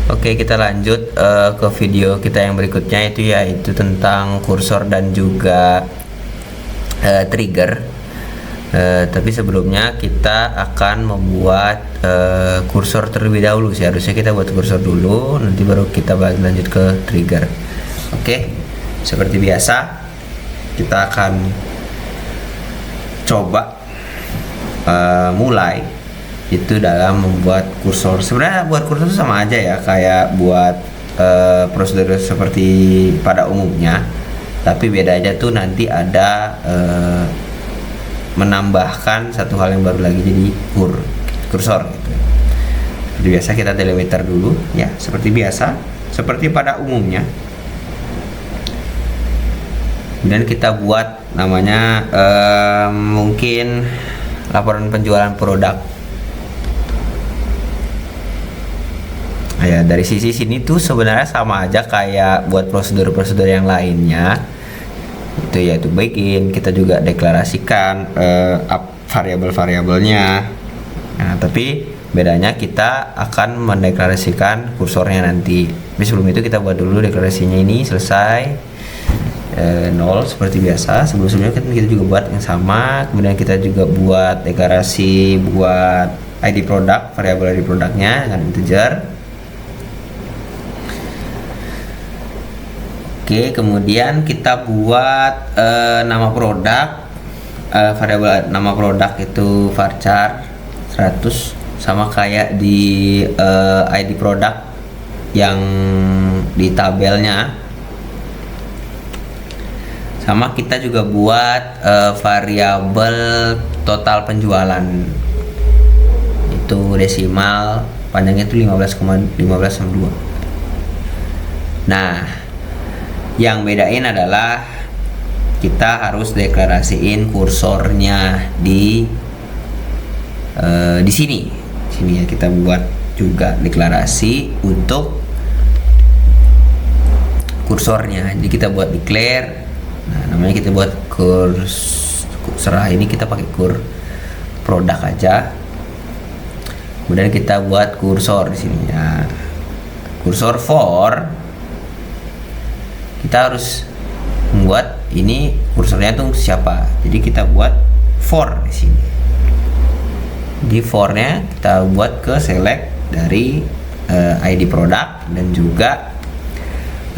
Oke, kita lanjut ke video kita yang berikutnya, yaitu tentang kursor dan juga trigger. Tapi sebelumnya kita akan membuat kursor terlebih dahulu. Seharusnya kita buat kursor dulu, nanti baru kita lanjut ke trigger. Oke, seperti biasa kita akan coba mulai itu dalam membuat kursor. Sebenarnya buat kursor itu sama aja ya, kayak buat prosedur seperti pada umumnya, tapi beda aja tuh nanti ada menambahkan satu hal yang baru lagi, jadi kursor gitu. Seperti biasa kita delimiter dulu ya, seperti biasa, seperti pada umumnya. Kemudian kita buat namanya mungkin laporan penjualan produk. Ya, dari sisi sini tuh sebenarnya sama aja kayak buat prosedur-prosedur yang lainnya. Itu yaitu begin, kita juga deklarasikan variabel-variabelnya. Nah, tapi bedanya kita akan mendeklarasikan kursornya nanti. Tapi sebelum itu kita buat dulu deklarasinya ini selesai. 0 seperti biasa. Sebelumnya kita juga buat yang sama. Kemudian kita juga buat deklarasi buat ID produk, variabel ID produknya dengan integer. Oke, kemudian kita buat nama produk, variabel nama produk itu varchar 100, sama kayak di ID produk yang di tabelnya. Sama kita juga buat variabel total penjualan, itu desimal, panjangnya itu 15,15 Nah, yang bedain adalah kita harus deklarasiin kursornya di sini ya, kita buat juga deklarasi untuk kursornya. Jadi kita buat declare, nah namanya kita buat serah ini kita pakai produk aja. Kemudian kita buat kursor di sini ya, kursor for. Kita harus membuat ini kursornya tuh siapa, jadi kita buat for di sini. Di for-nya kita buat ke select dari ID produk dan juga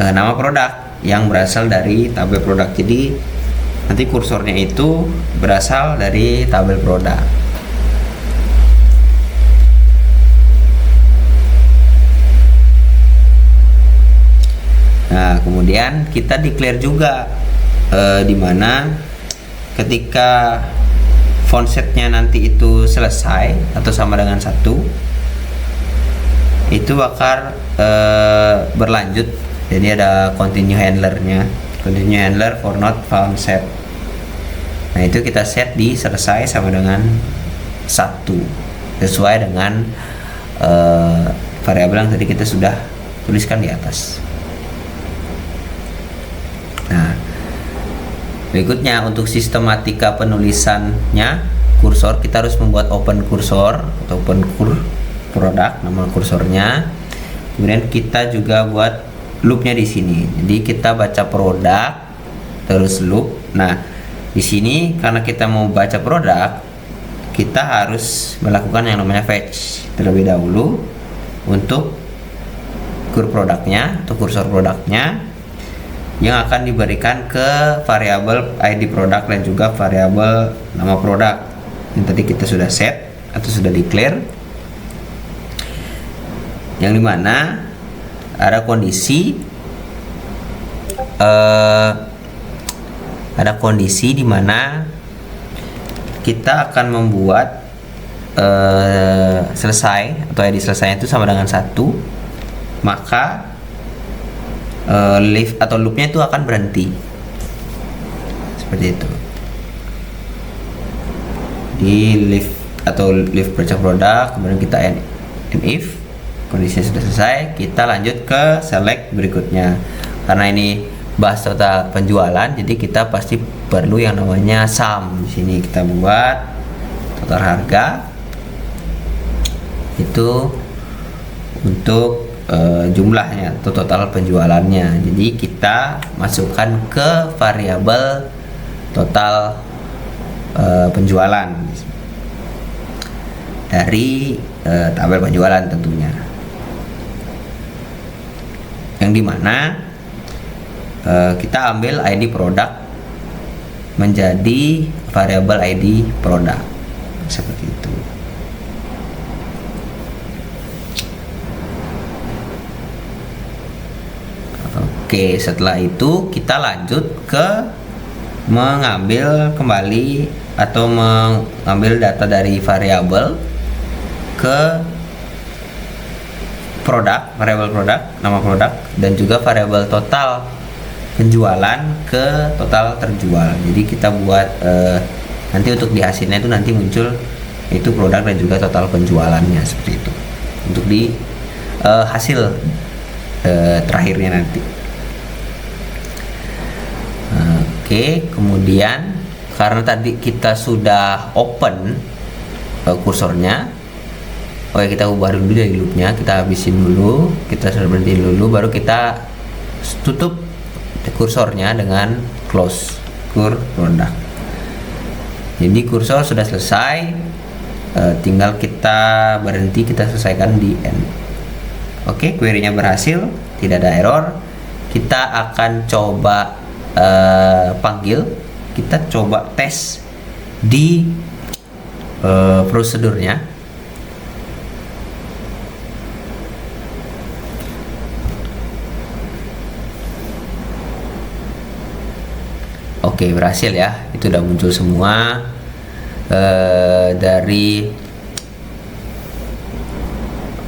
nama produk yang berasal dari tabel produk. Jadi nanti kursornya itu berasal dari tabel produk. Nah, kemudian kita declare juga dimana ketika font setnya nanti itu selesai atau sama dengan 1, itu bakal berlanjut. Jadi ada continue handlernya, continue handler for not found set. Nah, itu kita set di selesai sama dengan 1 sesuai dengan variabel yang tadi kita sudah tuliskan di atas. Nah, berikutnya untuk sistematika penulisannya kursor, kita harus membuat open kursor atau open produk, nama kursornya. Kemudian kita juga buat loopnya di sini. Jadi kita baca produk terus loop. Nah, di sini karena kita mau baca produk, kita harus melakukan yang namanya fetch terlebih dahulu untuk produknya atau kursor produknya, yang akan diberikan ke variabel ID produk dan juga variabel nama produk yang tadi kita sudah set atau sudah declare, yang dimana ada kondisi dimana kita akan membuat selesai atau ID selesai itu sama dengan 1, maka lift atau loopnya itu akan berhenti seperti itu. Di lift atau lift baca produk, kemudian kita end if kondisinya sudah selesai, kita lanjut ke select berikutnya. Karena ini bahas total penjualan, jadi kita pasti perlu yang namanya sum. Di sini kita buat total harga itu untuk jumlahnya atau total penjualannya. Jadi kita masukkan ke variabel total penjualan dari tabel penjualan tentunya, yang dimana kita ambil ID produk menjadi variabel ID produk seperti itu. Oke, setelah itu kita lanjut ke mengambil kembali atau mengambil data dari variabel ke produk, variabel produk, nama produk, dan juga variabel total penjualan ke total terjual. Jadi kita buat nanti untuk di hasilnya itu nanti muncul itu produk dan juga total penjualannya seperti itu untuk di hasil terakhirnya nanti. Oke, kemudian karena tadi kita sudah open kursornya, oke, kita ubah dulu dari loopnya, kita habisin dulu, kita sudah berhenti dulu, baru kita tutup kursornya dengan close kur produk. Jadi kursor sudah selesai, tinggal kita berhenti, kita selesaikan di end. Oke, query-nya berhasil, tidak ada error. Kita akan coba panggil, kita coba tes di prosedurnya. Oke, berhasil ya, itu udah muncul semua dari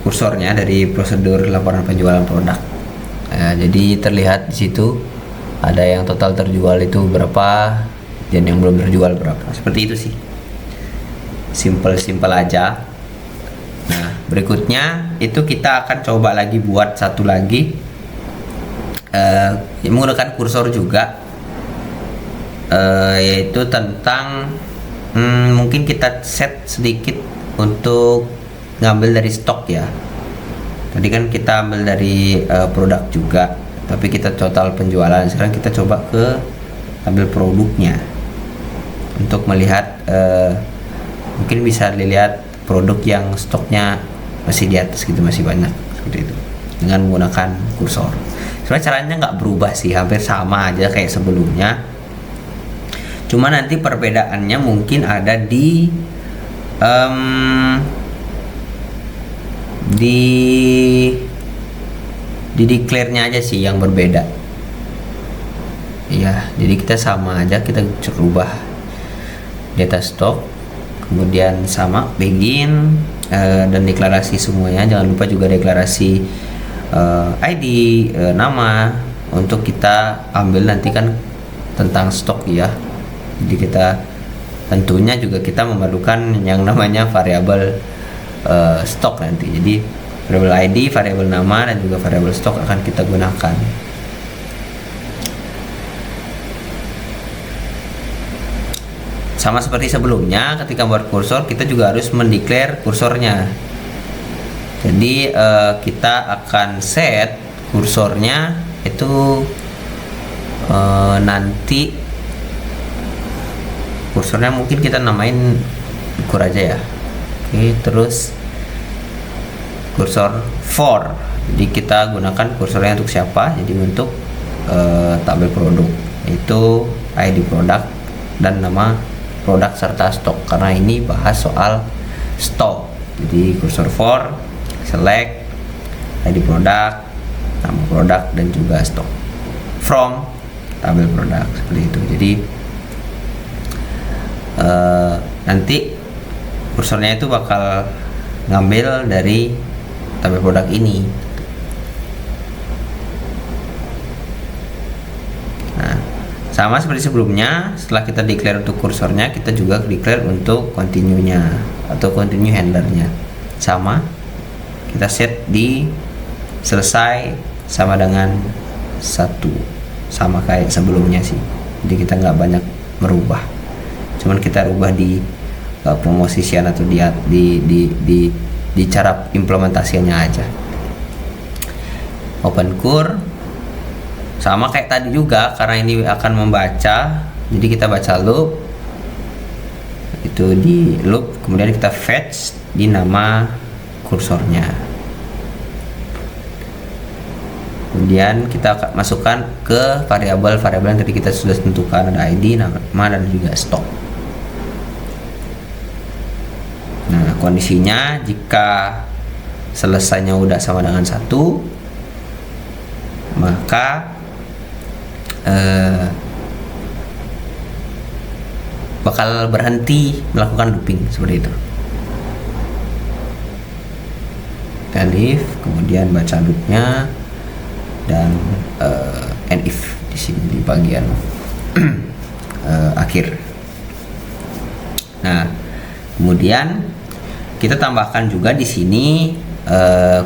kursornya, dari prosedur laporan penjualan produk. Jadi terlihat di situ ada yang total terjual itu berapa dan yang belum terjual berapa, seperti itu sih, simple aja. Nah, berikutnya itu kita akan coba lagi buat satu lagi menggunakan kursor juga, yaitu tentang mungkin kita set sedikit untuk ngambil dari stok ya. Tadi kan kita ambil dari produk juga, tapi kita total penjualan. Sekarang kita coba ke ambil produknya untuk melihat, mungkin bisa dilihat produk yang stoknya masih di atas gitu, masih banyak seperti itu, dengan menggunakan kursor. Sebenarnya caranya nggak berubah sih, hampir sama aja kayak sebelumnya, cuma nanti perbedaannya mungkin ada di declare-nya aja sih yang berbeda ya. Jadi kita sama aja, kita rubah data stok, kemudian sama begin, dan deklarasi semuanya. Jangan lupa juga deklarasi ID, nama, untuk kita ambil nanti kan tentang stok ya. Jadi kita tentunya juga kita memerlukan yang namanya variabel stok nanti. Jadi variabel ID, variabel nama, dan juga variabel stok akan kita gunakan. Sama seperti sebelumnya, ketika buat kursor kita juga harus mendeklar kursornya. Jadi kita akan set kursornya itu nanti kursornya mungkin kita namain kur aja ya. Oke, terus kursor for, jadi kita gunakan kursornya untuk siapa? Jadi untuk tabel produk, itu ID produk dan nama produk serta stok, karena ini bahas soal stok. Jadi kursor for, select ID produk, nama produk, dan juga stok from tabel produk, seperti itu. Jadi nanti kursornya itu bakal ngambil dari tabel produk ini. Nah, sama seperti sebelumnya, setelah kita declare untuk kursornya, kita juga declare untuk continue-nya atau continue handlernya. Sama, kita set di selesai sama dengan 1, sama kayak sebelumnya sih. Jadi kita nggak banyak merubah, cuman kita rubah di pemosisian atau di cara implementasinya aja. open cur, sama kayak tadi juga karena ini akan membaca, jadi kita baca loop itu di loop, kemudian kita fetch di nama kursornya, kemudian kita masukkan ke variabel yang tadi kita sudah tentukan, ada ID, nama, dan juga stok. Nah, kondisinya jika selesainya udah sama dengan 1, maka bakal berhenti melakukan looping seperti itu. Kita leave, kemudian baca loopnya, dan end if di sini di bagian akhir. Nah, kemudian kita tambahkan juga di sini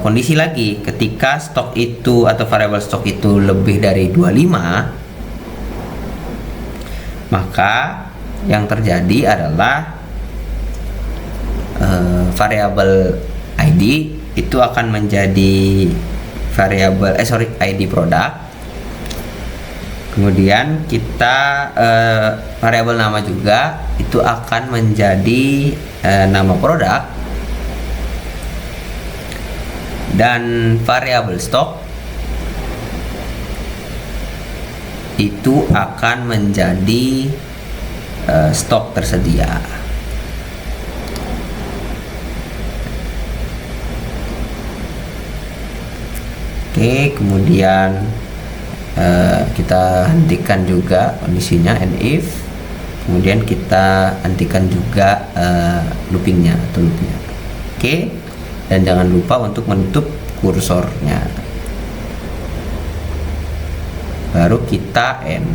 kondisi lagi, ketika stok itu atau variabel stok itu lebih dari 25, maka yang terjadi adalah variabel ID itu akan menjadi variabel ID produk. Kemudian kita variabel nama juga itu akan menjadi nama produk, dan variabel stok itu akan menjadi stok tersedia. Oke, kemudian kita hentikan juga kondisinya and if, kemudian kita hentikan juga loopingnya atau loopnya. Oke, dan jangan lupa untuk menutup kursornya, baru kita end.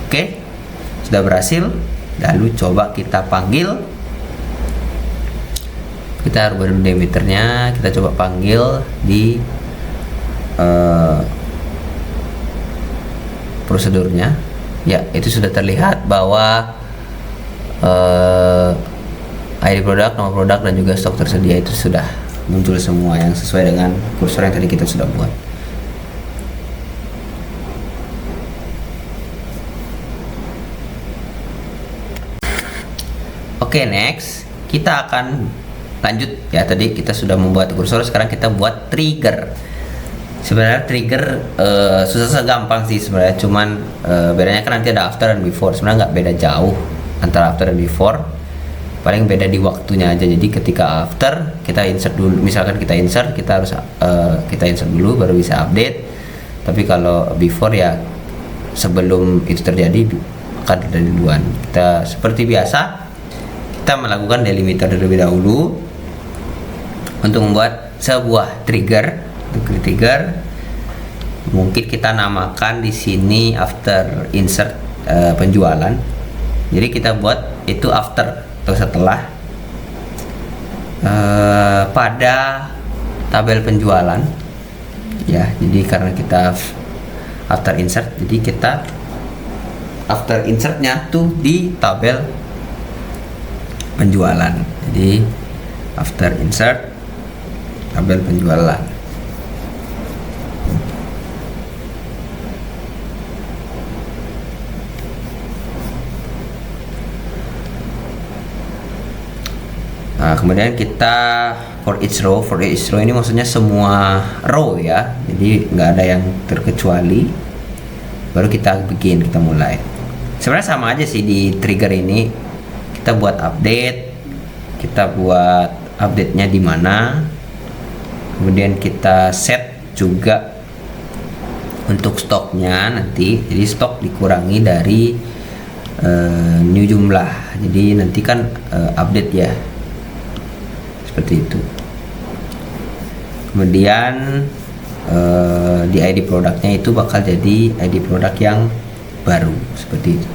Oke, sudah berhasil. Lalu coba kita panggil, kita harus baru delimiternya, kita coba panggil di prosedurnya. Ya, itu sudah terlihat bahwa ID produk, nama produk, dan juga stok tersedia itu sudah muncul semua yang sesuai dengan kursor yang tadi kita sudah buat. Oke, next kita akan lanjut ya. Tadi kita sudah membuat kursor, sekarang kita buat trigger. Sebenarnya trigger susah gampang sih sebenarnya, cuman bedanya kan nanti ada after dan before. Sebenarnya nggak beda jauh antara after dan before, paling beda di waktunya aja. Jadi ketika after kita insert dulu, misalkan kita insert, kita harus kita insert dulu baru bisa update. Tapi kalau before ya sebelum itu terjadi akan terjadi duluan. Kita seperti biasa, kita melakukan delimiter terlebih dahulu untuk membuat sebuah trigger. Untuk trigger mungkin kita namakan di sini after insert penjualan. Jadi kita buat itu after atau setelah pada tabel penjualan ya. Jadi karena kita after insert, jadi kita after insertnya tuh di tabel penjualan. Jadi after insert tabel penjualan. Nah, kemudian kita for each row ini maksudnya semua row ya, jadi nggak ada yang terkecuali. Baru kita mulai. Sebenarnya sama aja sih di trigger ini. Kita buat update, kita buat update-nya di mana, kemudian kita set juga untuk stoknya nanti. Jadi stok dikurangi dari new jumlah, jadi nanti kan update ya, seperti itu. Kemudian di ID produknya itu bakal jadi ID produk yang baru, seperti itu.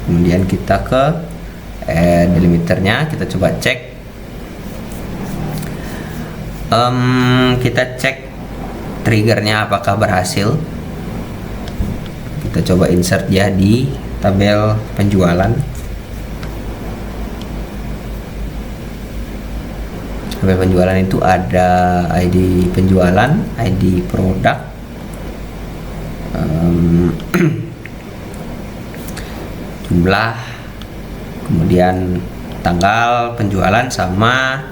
Kemudian kita ke delimiternya, kita coba cek. Kita cek triggernya apakah berhasil. Kita coba insert ya di tabel penjualan. Tabel penjualan itu ada ID penjualan, ID produk, jumlah, kemudian tanggal penjualan sama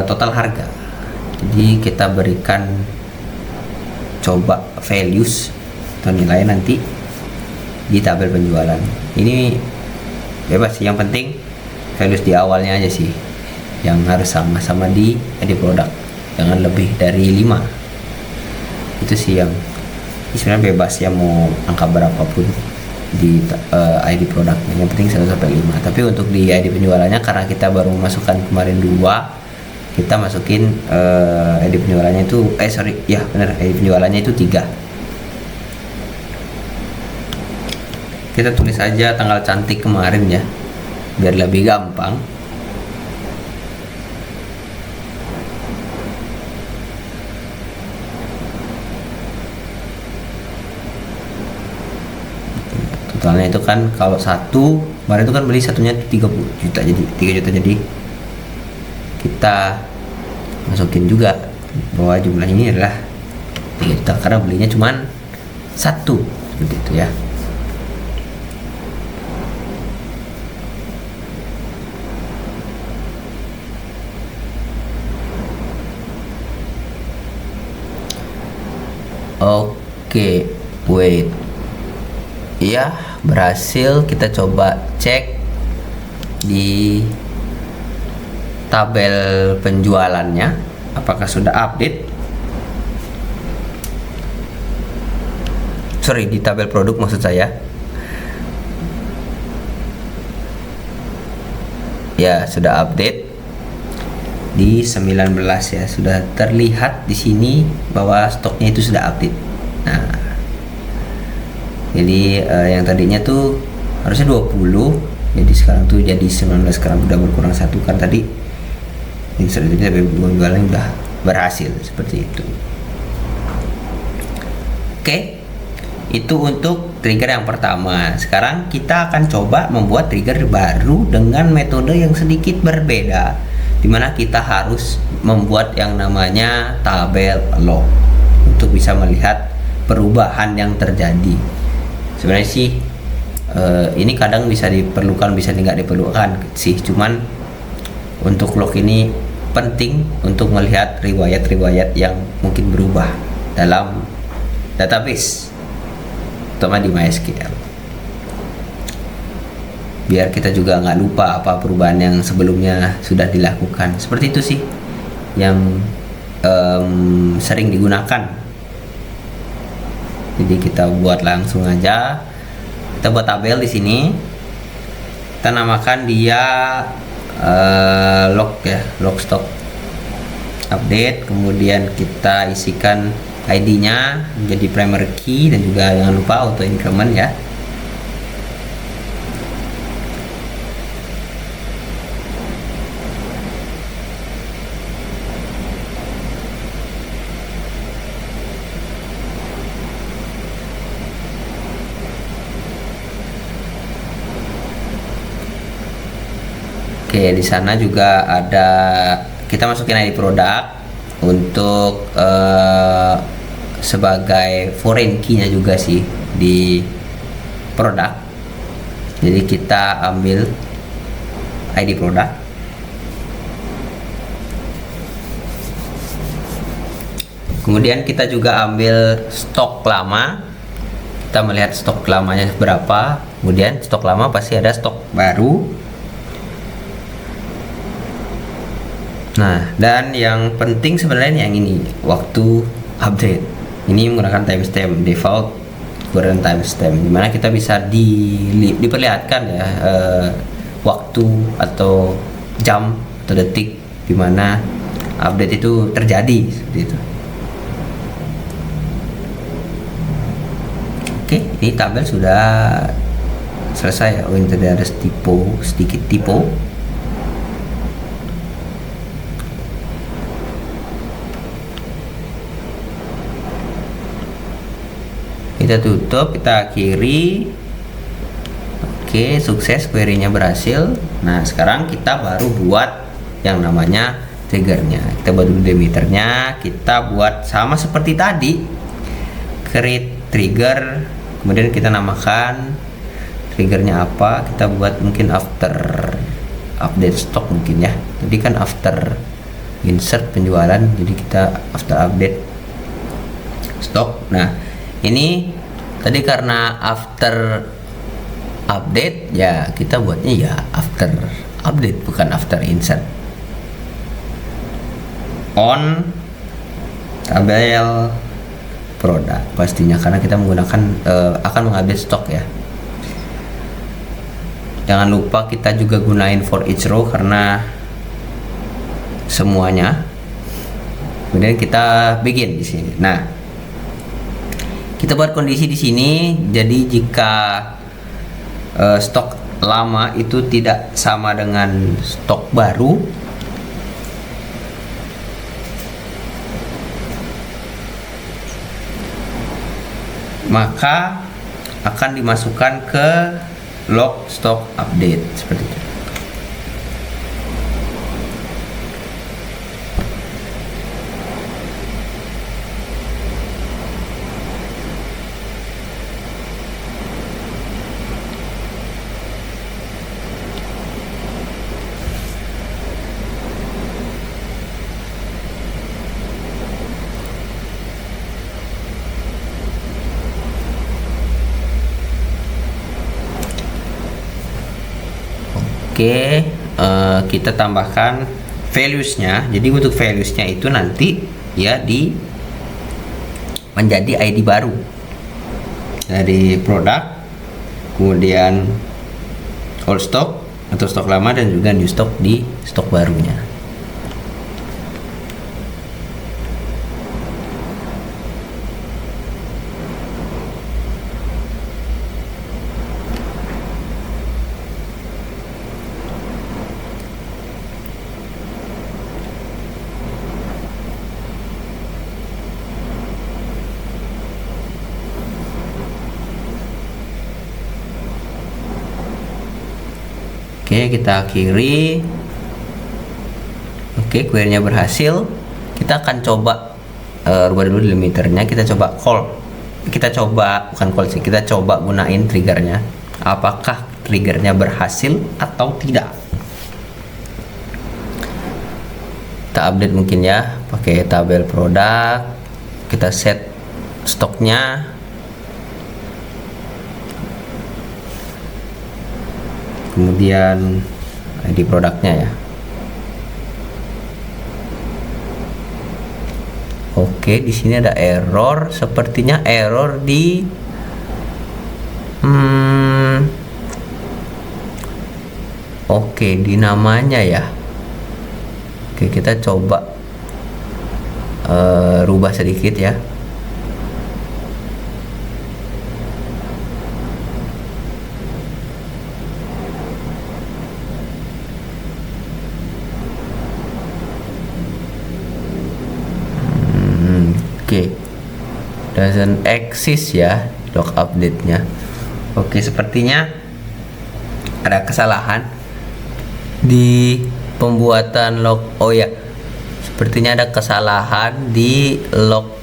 total harga. Jadi kita berikan coba values atau nilai nanti di tabel penjualan. Ini bebas sih, yang penting values di awalnya aja sih yang harus sama-sama di ID produk, jangan lebih dari 5. Itu sih yang sebenarnya bebas ya, mau angka berapapun di ID produk, yang penting 1 sampai 5. Tapi untuk di ID penjualannya, karena kita baru memasukkan kemarin 2, kita masukin ID penjualannya itu ID penjualannya itu 3. Kita tulis aja tanggal cantik kemarin ya, biar lebih gampang. Totalnya itu kan kalau satu kemarin itu kan beli satunya 30 juta, jadi 3 juta, jadi kita masukin juga bahwa jumlah ini adalah 3 juta karena belinya cuman satu, seperti itu ya. Oke, wait. Iya, berhasil. Kita coba cek di tabel penjualannya apakah sudah update. Sorry, di tabel produk maksud saya. Ya, sudah update di 19 ya. Sudah terlihat di sini bahwa stoknya itu sudah update. Nah, jadi yang tadinya tuh harusnya 20, jadi sekarang tuh jadi 19, sekarang udah berkurang 1 kan tadi. Insert itu penjualan udah berhasil seperti itu. Oke, itu untuk trigger yang pertama. Sekarang kita akan coba membuat trigger baru dengan metode yang sedikit berbeda, dimana kita harus membuat yang namanya tabel log untuk bisa melihat perubahan yang terjadi. Sebenarnya sih ini kadang bisa diperlukan, bisa nggak diperlukan sih, cuman untuk log ini penting untuk melihat riwayat-riwayat yang mungkin berubah dalam database, terutama di MySQL, biar kita juga nggak lupa apa perubahan yang sebelumnya sudah dilakukan. Seperti itu sih yang sering digunakan. Jadi kita buat langsung aja, kita buat tabel di sini, kita namakan dia log ya, log stock update. Kemudian kita isikan ID-nya menjadi primary key dan juga jangan lupa auto increment ya. Oke, di sana juga ada, kita masukin ID produk untuk sebagai foreign key-nya juga sih di produk. Jadi kita ambil ID produk, kemudian kita juga ambil stok lama, kita melihat stok lamanya berapa, kemudian stok lama pasti ada stok baru. Nah, dan yang penting sebenarnya yang ini, waktu update ini menggunakan timestamp, default current timestamp, dimana kita bisa diperlihatkan ya waktu atau jam atau detik dimana update itu terjadi, seperti itu. Oke, ini tabel sudah selesai. Oh, ini tadi ada sedikit typo. kita tutup, kita akhiri. Oke, sukses, query-nya berhasil. Nah, sekarang kita baru buat yang namanya triggernya. Kita buat dulu delimiternya, kita buat sama seperti tadi, create trigger, kemudian kita namakan triggernya apa. Kita buat mungkin after update stock mungkin ya. Tadi kan after insert penjualan, jadi kita after update stock. Nah, ini tadi karena after update ya, kita buatnya ya after update, bukan after insert. On tabel produk pastinya, karena kita menggunakan akan mengupdate stok ya. Jangan lupa kita juga gunain for each row karena semuanya. Kemudian kita begin di sini. Nah, kita buat kondisi di sini. Jadi jika stok lama itu tidak sama dengan stok baru, maka akan dimasukkan ke log stock update seperti itu. Oke, kita tambahkan values-nya. Jadi untuk values-nya itu nanti ya menjadi ID baru dari produk, kemudian old stock atau stok lama, dan juga new stock di stok barunya. Oke, kita akhiri. Oke, query-nya berhasil. Kita akan coba rubah dulu delimiternya. Kita coba call. Kita coba, bukan call sih, kita coba gunain triggernya. Apakah triggernya berhasil atau tidak? Kita update mungkin ya, pakai tabel produk. Kita set stoknya. Kemudian ID produknya ya. Oke, di sini ada error. Sepertinya error di oke, di namanya ya. Oke, kita coba rubah sedikit ya. Oke, doesn't exist ya log update-nya. Oke, sepertinya ada kesalahan di pembuatan log. Oh ya, sepertinya ada kesalahan di log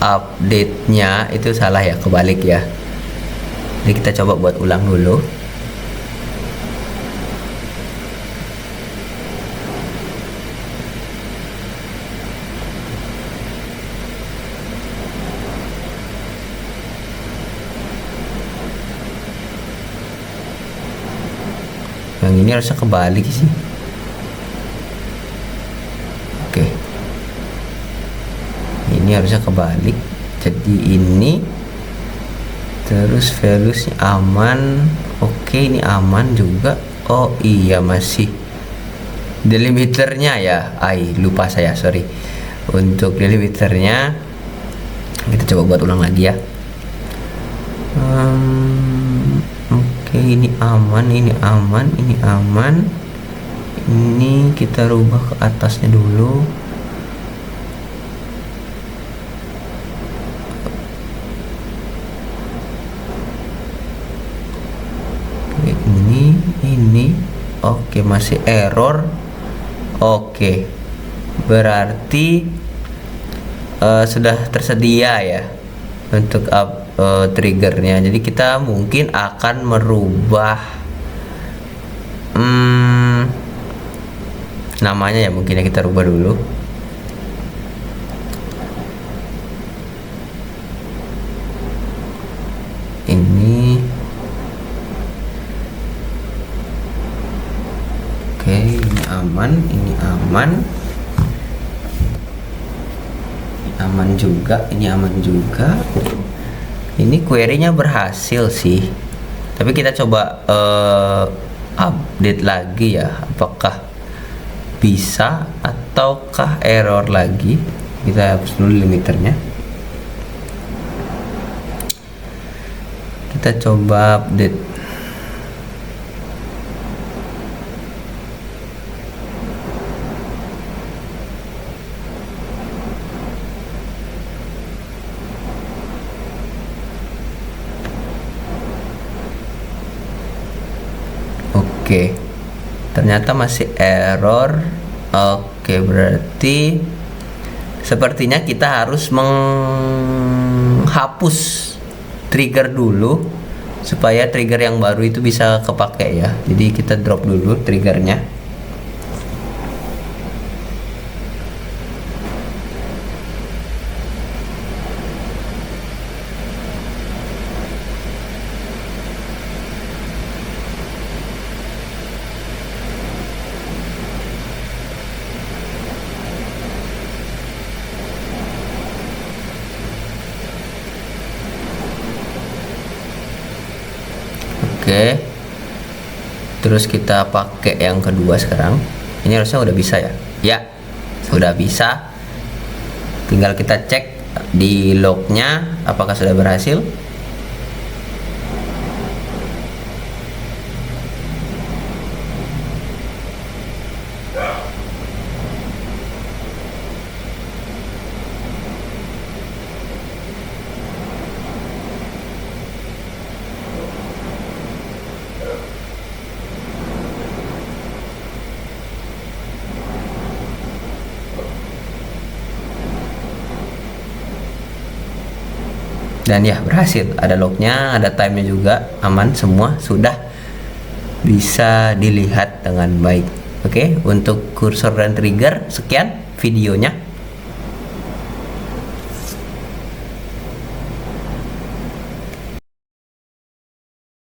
update-nya, itu salah ya, kebalik ya. Jadi kita coba buat ulang dulu. Yang ini harusnya kebalik sih. Oke, ini harusnya kebalik. Jadi ini terus values aman. Oke, ini aman juga. Oh iya, masih delimiternya ya. Lupa saya, sorry. Untuk delimiternya kita coba buat ulang lagi ya. Oke, ini aman, ini aman, ini aman. Ini kita rubah ke atasnya dulu. ini. Oke, masih error. Oke, berarti sudah tersedia ya untuk triggernya. Jadi kita mungkin akan merubah namanya ya, mungkin ya kita rubah dulu. Ini oke, ini aman, ini aman. Aman juga, ini aman juga. Ini query-nya berhasil sih. Tapi kita coba update lagi ya, apakah bisa ataukah error lagi. Kita hapus dulu limiternya. Kita coba update. Oke, ternyata masih error. Oke, berarti sepertinya kita harus menghapus trigger dulu supaya trigger yang baru itu bisa kepake ya. Jadi kita drop dulu triggernya. Oke, terus kita pakai yang kedua sekarang. Ini harusnya udah bisa ya. Ya, sudah bisa. Tinggal kita cek di lognya apakah sudah berhasil. Dan ya berhasil, ada lognya, ada timenya juga, aman semua, sudah bisa dilihat dengan baik. Oke, untuk kursor dan trigger sekian videonya.